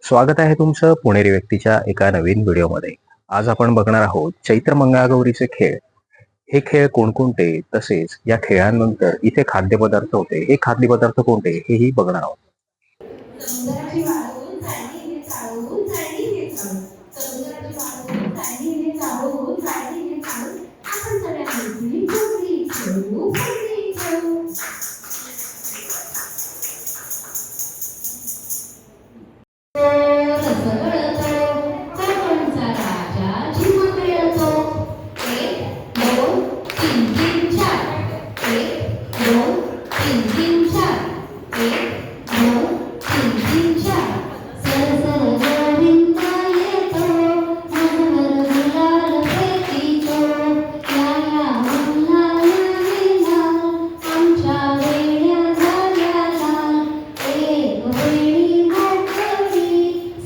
स्वागत आहे तुमचं पुणेरी व्यक्तीच्या एका नवीन व्हिडिओमध्ये. आज आपण बघणार आहोत चैत्र मंगळागौरीचे खेळ. हे खेळ कोणकोणते, तसेच या खेळांनंतर इथे खाद्यपदार्थ होते, हे खाद्यपदार्थ कोणते हेही बघणार आहोत. समुद्राची वाळवून चाळणीने चाळवून चाळणीने चाळून समुद्राची वाळवून चाळणीने चाळवून चाळणीने चाळून आपण सगळ्या मैत्रिणी फुगडी खेळू फुगडी खेळू. रस गळतो कोकणचा राजा झिम खेळतो. 1 2 3 3 4 1 2 3 3 4 1 2 3 3 4 सरसर गोविंदा येतो मनभर गुलाल फेकीतो. या उन्हाळ्याला आमच्या वेड्या झाल्या लाल. एक वेळी मोकळी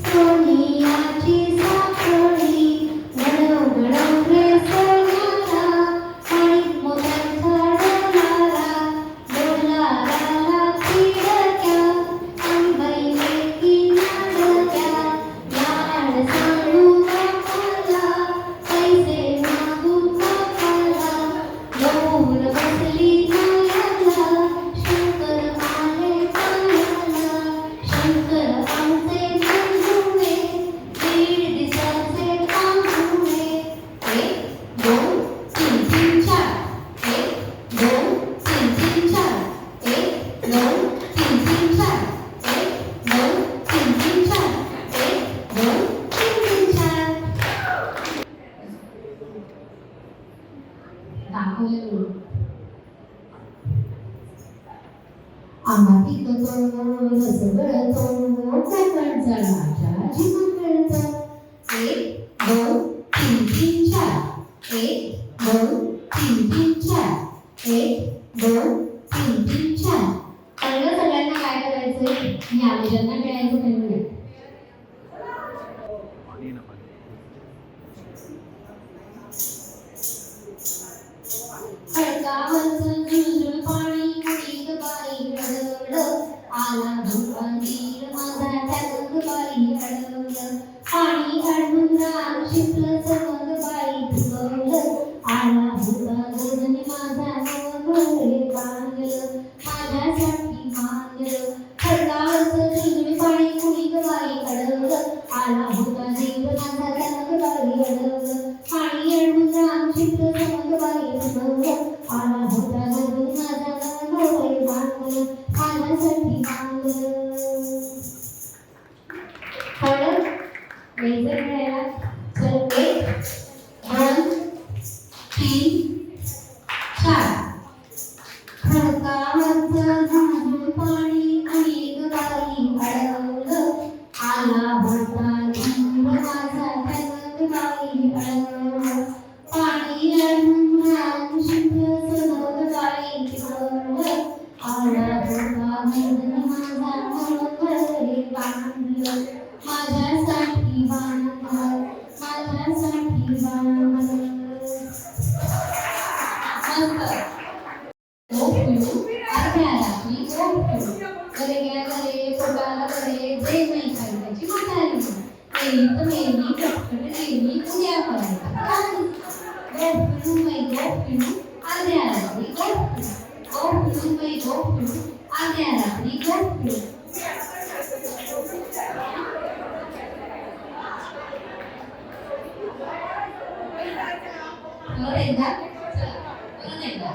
सोनियाची साखळी गडव गडव रे सोनारा आणि मोत्यांचा डोलारा डोलाराला खिडक्या आणि बैठकी नाडक्या. लाड सांडू बापाला पैसे मागू बापाला गौर बसली मायाला शंकर आले पायाला. शंकर आमचे बंधुवे दीड दिवसाचे पाहुणे. 1 2 3 3 4 1 2 3 3 4 1 2 3 3 4 1 2 3 3 4 1 2 3 3 4 दाखवले तुला. आंबा पिकतो रस गळतो कोकणचा राजा झिम खेळतो. 1 2 3 3 4 1 2 3 3 4 1 2 3 3 4 कळलं सगळ्यांना काय करायचंय? मी आले ज्यांना खेळायचं त्यांनी घ्या. खडकावरचं झुळझुळ पाणी उडीत बाई अडवलं. आला भोपाळीर माझा त्यागत बाई अडवलं. पाणी अडवून रान शिपलं चमक बाई फुगवलं. आला भोपा गजनी माझा नवघरे बांधलं. माझ्यासाठी बांधलं. खडकावरचं झुळझुळ पाणी उडीत बाई अडवलं. आला भोपाळीर माझा त्यागत बाई अडवलं. पाणी अडवून रान शिपलं चमक बाई फुगवलं. आला भोपा गजनी माझा नवघरे बांधलं. माझ्यासाठी बांधलं. कळलं? यायचं खेळायला? चल 1 2 3 4 खडकावरचं झुळझुळ पाणी उडीत बाई अडवलं. आला भोपाळीर माझा त्यागत बाई अडवलं. पाणी अडवून रान शिपलं चमक बाई फुगवलं. आला भोपा गजनी माझा नवघरे बांधलं. माझ्यासाठी बांधलं. माझ्यासाठी बांधलं. मस्त. ओ पिऊ अर्ध्या रात्री ओ पिऊ करे गया करे पोटाला करे जे नाही खायची म्हातारी गेली तर गेली पटकन गेली उद्या करायची. ओ पिऊ मै ओ पिऊ अर्ध्या रात्री ओ पिऊ ओ पिऊ मै ओ पिऊ अर्ध्या रात्री ओ पिऊ. परत एकदा चला परत एकदा.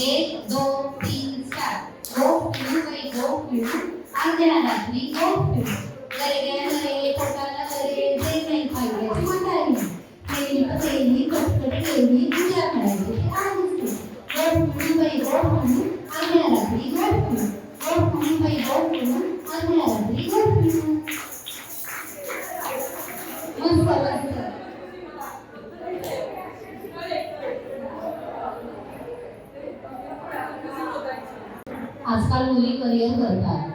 एक दोन तीन चार गो पिऊ बाई गो पिऊ अर्ध्या रात्री गो पिऊ करे गया करे पोटाला करे जे नाही खायची म्हातारी गेली तर गेली पटकन गेली उद्या करायची आलीच तू. गो पिऊ बाई गो पिऊ अर्ध्या रात्री गो पिऊ गो पिऊ बाई गो पिऊ अर्ध्या रात्री गो पिऊ. मस्त मस्त. आजकाल मुली करिअर करतात.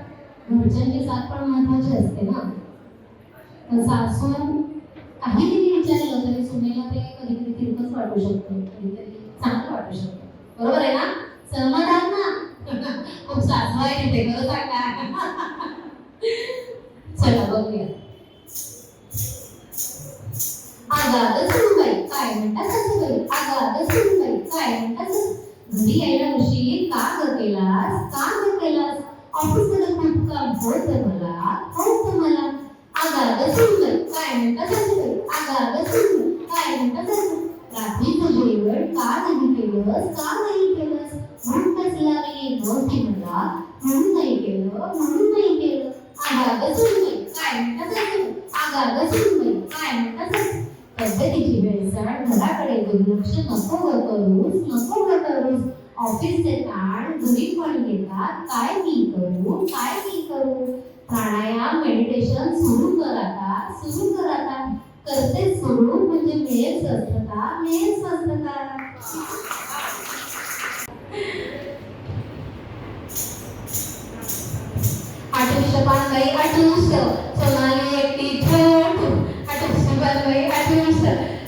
घरच्यांची साथ पण महत्वाची असते ना. सासून काही विचारलं तरी सुनेला ते कधी वाटू शकतं, कधीतरी चांगलं वाटू शकतं. बरोबर आहे ना? सहमत आहात ना? खूप सासवाय येते खरं सांगा. चला बघूया. आगाग सुनबाई काय म्हणतात सासूबाई, आगाग सुनबाई काय म्हणतात घरी यायला उशीर का ग केलास, का ग केलास, ऑफिसमध्ये खूप काम होतं मला. आगाग सुनबाई काय म्हणतात सासूबाई, आगाग सुनबाई काय म्हणतात सासूबाई रात्रीचं जेवण का नाही केलंस, भूकच लागली नव्हती मला, म्हणून नाही केलं. आगाग सुनबाई काय म्हणतात सासूबाई, आगाग सुनबाई काय म्हणतात सासूबाई तब्येतीची भेळसाळ, घराकडे दुर्लक्ष नको ग करूस, ऑफिसचे ताण घरी पण येतात, काय मी करू. प्राणायाम मेडिटेशन सुरू कर आता, करते सुरू म्हणजे मेल स्वस्थता. आठवीच्या पानबाई आठवीस सोनाली एकटी छोटू, आठवीच्या पानबाई आठवीस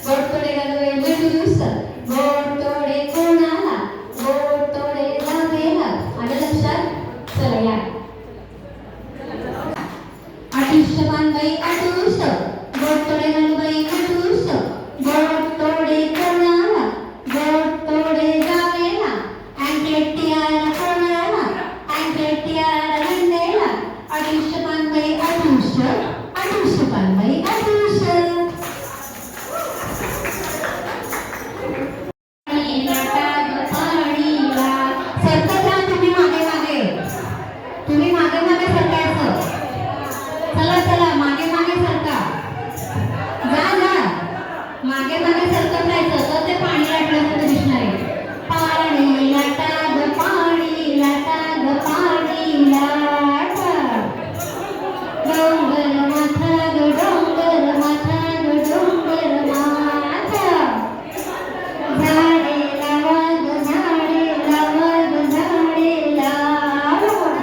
गोडतोडे गलवे मिठूस, गोडतोडे कोणाला, गोडतोडे जावेला. आलं लक्षात? चला या. आठवीच्या पानबाई आठवीस गोडतोडे गलबाई मिठूस, गोडतोडे कोणाला, गोडतोडे जावेला. अँकलेटियाला कोणाला, अँकलेटियाला विंदेला. आठवीच्या पानबाई आठवीच्या पानबाई आठवीस. तुम्ही मागे सरकायचं. चला मागे सरका. जा मागे सरकत राहायचं तर ते पाणी लाटल्यासारखं दिसणार आहे. पाणी लाटा ग पाणी लाटा. डोंगर माथा झाडे लावा.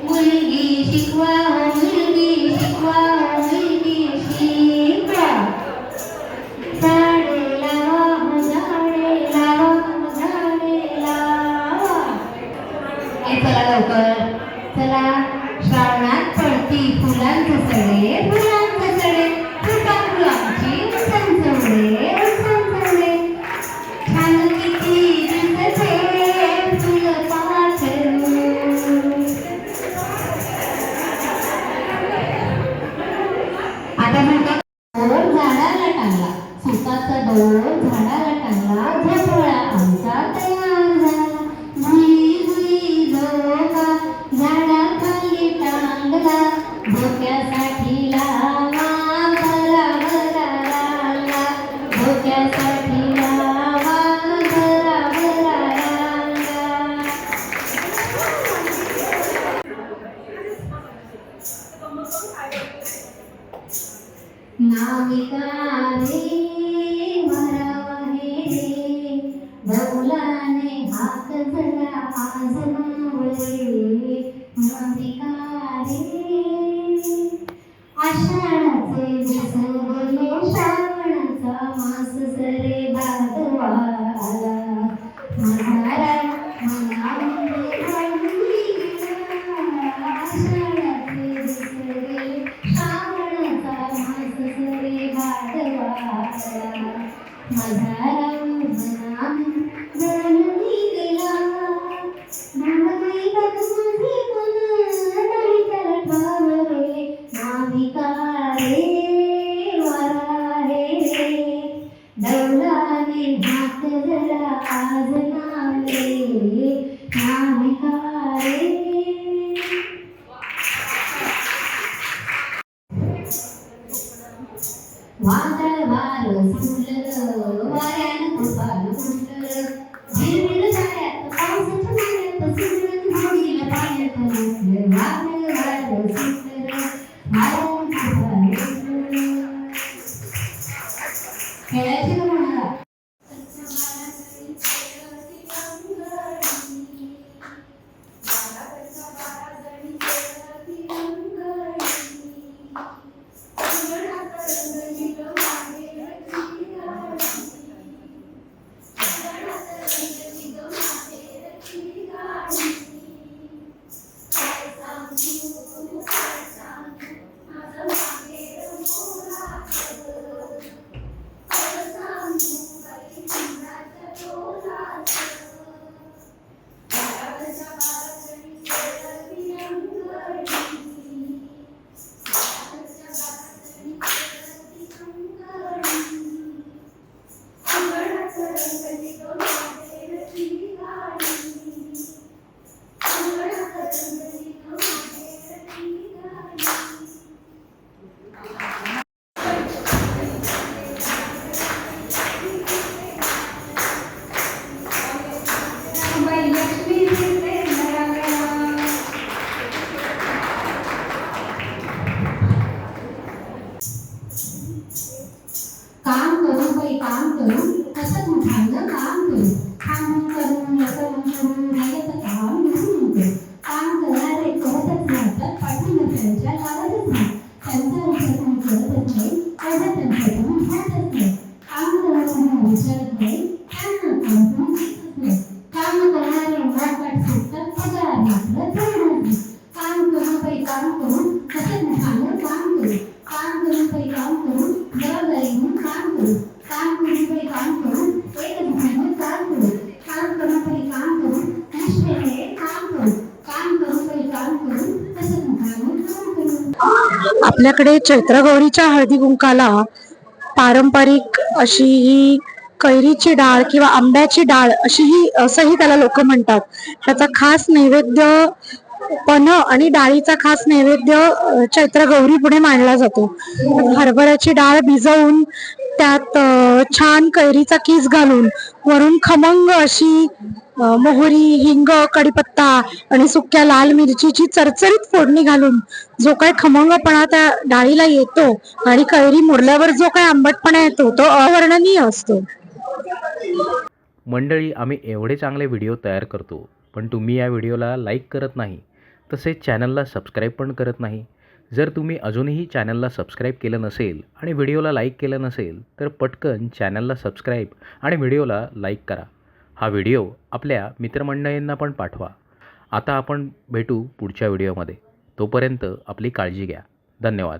मुलगी शिकवा. झाडे लावा. चला लवकर चला. श्रावणात पडती फुलांचे सडे, फुलांची संचवडे. छान किती दिसते फुल पाखरू. आता म्हणतात झाडाला टांगला, सुताचा दोर झाडाला टांगला, झोपळा आमचा तयार झाला. भुई झोका झाडाखाली टांगला, झोक्यासाठी लावा भरा रांगा, झोक्यासाठी लावा भरा रांगा. नाविका रे वरावा रे, दौलाने हात धरा आज मावळे. नाविका रे आषाढाचे विसरले, श्रावणाचा मास सरे भादवा आला. मनारा मनामध्ये घालून गेला, आषाढाचे विसरले, श्रावणाचा मास सरे भादवा आला. माझा राम नाम घालून गेला, नामही माझे मन नाही त्याला ठावरे. नाविका रे वरा रे, दौलाने हात धरा आज नावले. नाविका रे. वादळ वार सुटलं, वाऱ्यानं तुफान फुटलं, झिरमिर झाल्यात पावसाच्या माऱ्यात, सुगरण झाडीला पाण्यात नसलं. वादळ वार सुटलं, वाऱ्यानं तुफान फुटलं. खेळायची का म्हणाला? काम करून तरी काम करून एक मुखाने काम करून काम करून तरी काम करून निष्ठेने काम करून तरी काम करून तसंच मुखाने काम करून. आपल्याकडे चैत्र गौरीच्या हळदी कुंकाला पारंपरिक अशी ही कैरीची डाळ किंवा आंब्याची डाळ असंही त्याला लोक म्हणतात. त्याचा खास नैवेद्य पन्ह आणि डाळीचा खास नैवेद्य चैत्र गौरी पुढे मांडला जातो. हरभऱ्याची डाळ भिजवून त्यात छान कैरीचा कीस घालून वरून खमंग अशी मोहरी, हिंग, कढीपत्ता आणि सुक्या लाल मिरचीची चरचरीत फोडणी घालून जो काय खमंगपणा त्या डाळीला येतो आणि कैरी मुरल्यावर जो काय आंबटपणा येतो तो अवर्णनीय असतो. मंडळी, आम्ही एवढे चांगले व्हिडिओ तयार करतो, पण तुम्ही या व्हिडिओला लाईक करत नाही, तसेच चॅनलला सबस्क्राईब पण करत नाही. जर तुम्ही अजूनही चॅनलला सबस्क्राईब केलं नसेल आणि व्हिडिओला लाईक केलं नसेल तर पटकन चॅनलला सबस्क्राईब आणि व्हिडिओला लाईक करा. हा व्हिडिओ आपल्या मित्रमंडळींना पण पाठवा. आता आपण भेटू पुढच्या व्हिडिओमध्ये. तोपर्यंत आपली काळजी घ्या. धन्यवाद.